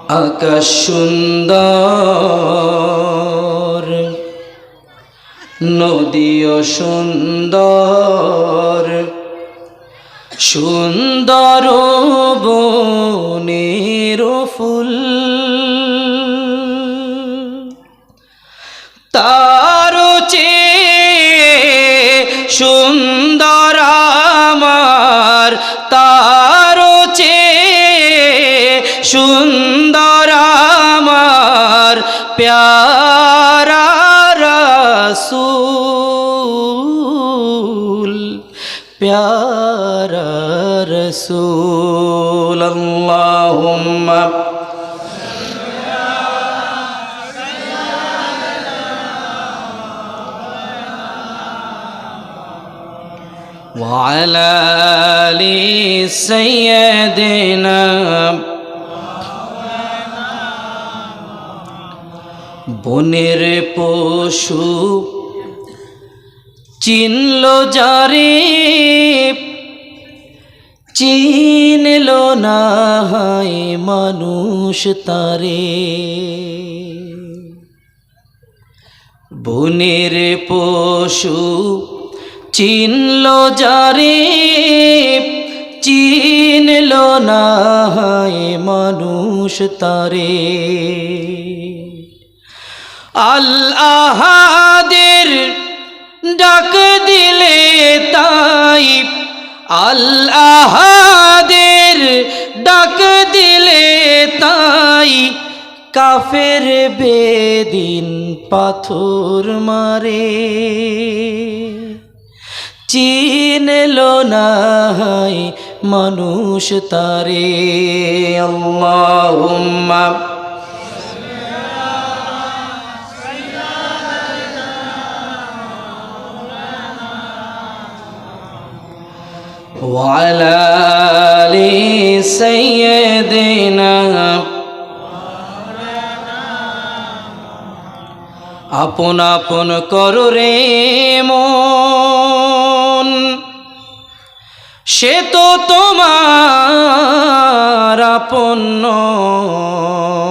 আকাশ সুন্দর, নদীও সুন্দর, সুন্দর বনের ফুল, তার চেয়ে সুন্দর আমার, তার চেয়ে সুন্দর আমার প্যারা রাসূল, প্যারা রাসূল। আল্লাহুম্মা وعلى آل سيدنا বনের পশু চিনল যারে, চিনল না হয় মানুষ তারে। বনের পশু চিনল যারে, চিনল না হয় মানুষ তারে। আল আহাদের ডাক দিলে তাই, আল আহাদের ডাক দিলে তাই, কাফের বেদিন পাথর মারে। চিনল না হয় মানুষ তারে। আল্লাহুম্মা وعلى آل سيدنا আপন আপন করো রে মন, সে তো তোমার আপন নয়।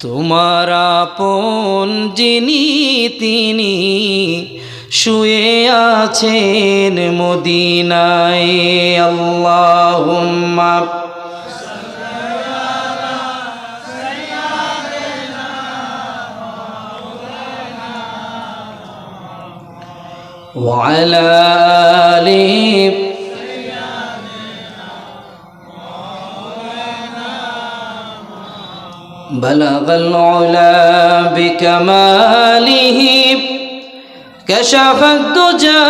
তোমার আপন যিনি তিনি শুয়ে আছেন মদিনায়। আল্লাহুম্মা وعلى آل بلغ العلا بكماله، كشف الدجى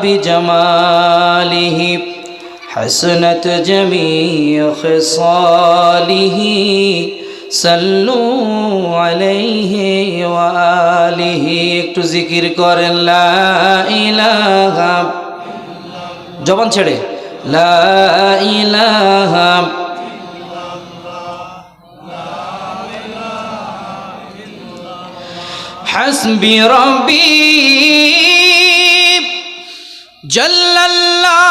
بجماله، حسنت جميع خصاله، صلوا عليه وآله। একটু জিকির করেন লা ইলাহা, জবান ছেড়ে লা ইলাহা হাসবি রব্বি জাল্লাল্লাহ।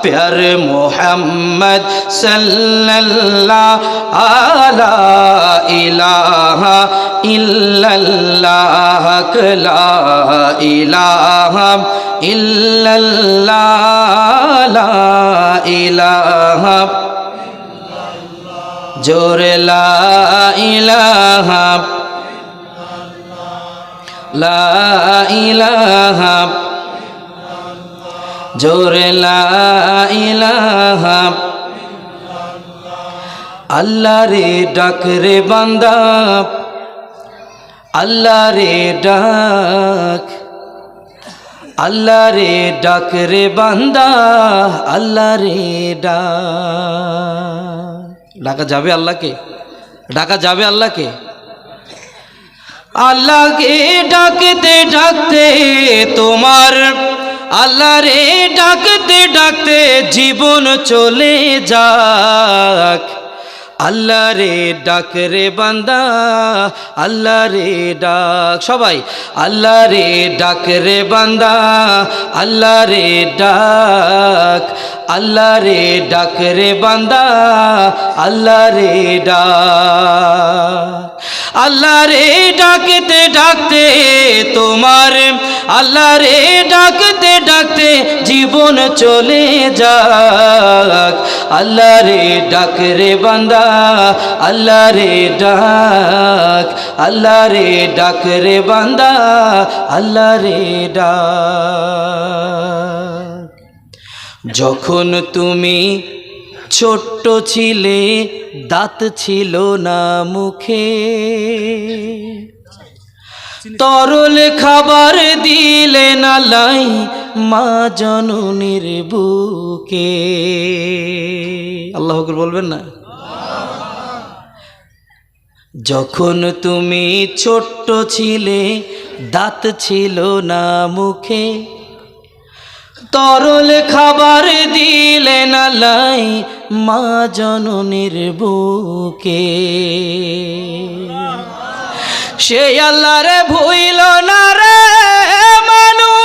प्यार मोहम्मद सल्लल्लाहु अला इलाहा इल्लल्लाह, ला इलाहा इल्लल्लाह, ला इलाहा जोरे ला इलाहा, ला इलाहा जोरे ला इलाहा। अल्लाह रे डाक रे बंदा, अल्लाह रे डाक, अल्लाह रे डाक रे बंदा, अल्लाह रे डाक। ডাকা যাবে আল্লাহকে, ডাকা যাবে আল্লাহকে। আল্লাহকে ডাকতে ডাকতে তোমার, আল্লাহ রে ডাকতে ডাকতে জীবন চলে যাক। আল্লাহ রে ডাক রে বান্দা, আল্লাহ রে ডাক, সবাই আল্লাহ রে ডাক রে বান্দা, আল্লাহ রে ডাক, আল্লাহ রে ডাক রে বান্দা, আল্লাহ রে ডাক। আল্লাহ রে ডাকতে ডাকতে তোমার, আল্লাহ রে ডাকতে ডাকতে জীবন চলে যাক। আল্লাহ রে ডাক রে বান্দা, আল্লাহ রে ডাক, আল্লাহ রে ডাক রে বান্দা, আল্লাহ রে ডাক। যখন তুমি ছোট্ট ছিলে, দাঁত ছিল না মুখে, তরল খাবার দিলে না লাই মা জননীর বুকে। আল্লাহু আকবার বলবেন না? যখন তুমি ছোট্ট ছিলে, দাঁত ছিল না মুখে, তরল খাবার দিলে না লাই মা জননীর বুকে। সে আল্লাহ রে ভুইল না রে মানুষ,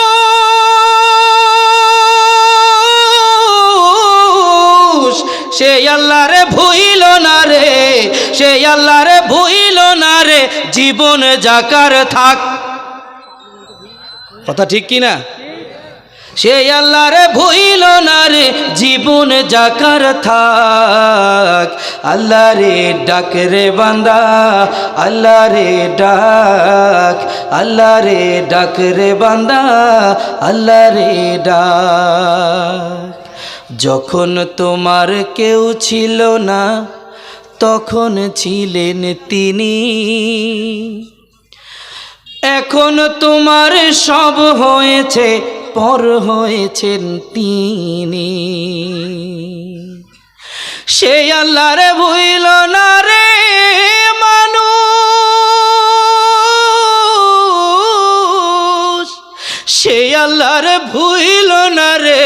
সে আল্লাহ রে ভুইল না রে, সে আল্লাহ রে ভুইল না রে, জীবন যাকার থাক। কথা ঠিক কিনা? সে আল্লাহ রে ভুইল না রে, জীবন যাকার থাক। আল্লাহ রে ডাক রে বান্দা, আল্লাহ রে ডাক, আল্লাহ রে ডাক রে বান্দা, আল্লাহ রে ডাক। যখন তোমার কেউ ছিল না, তখন ছিলেন তিনি, এখন তোমার সব হয়েছে, পর হয়েছেন তিনি। সে আল্লাহ রে ভুইল না রে মানুষ, সে আল্লাহ রে ভুইল না রে,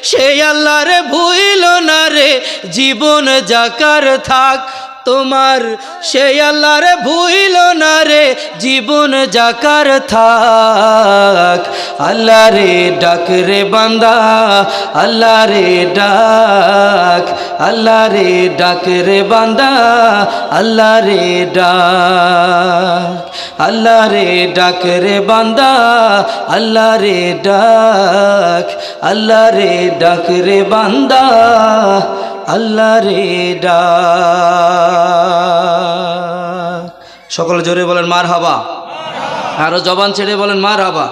সে আল্লাহ রে ভুইল না রে, জীবন যাকার থাক তোমার। সে আল্লাহ রে ভুইল না রে, জীবন যাকার থাক। আল্লাহ রে ডাক রে বান্দা, আল্লাহ রে ডাক, আল্লাহ রে ডাক রে বান্দা, আল্লাহ রে ডাক, আল্লাহ রে ডাক রে বান্দা, আল্লাহ রে ডাক, আল্লাহ রে ডাক রে বান্দা, আল্লাহ রে ডাক। সকলে জোরে বলেন মারহাবা, আরো জবান ছেড়ে বলেন মারহাবা।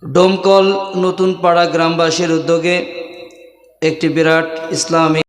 ডোমকল নতুন পাড়া গ্রামবাসীর উদ্যোগে একটি বিরাট ইসলামী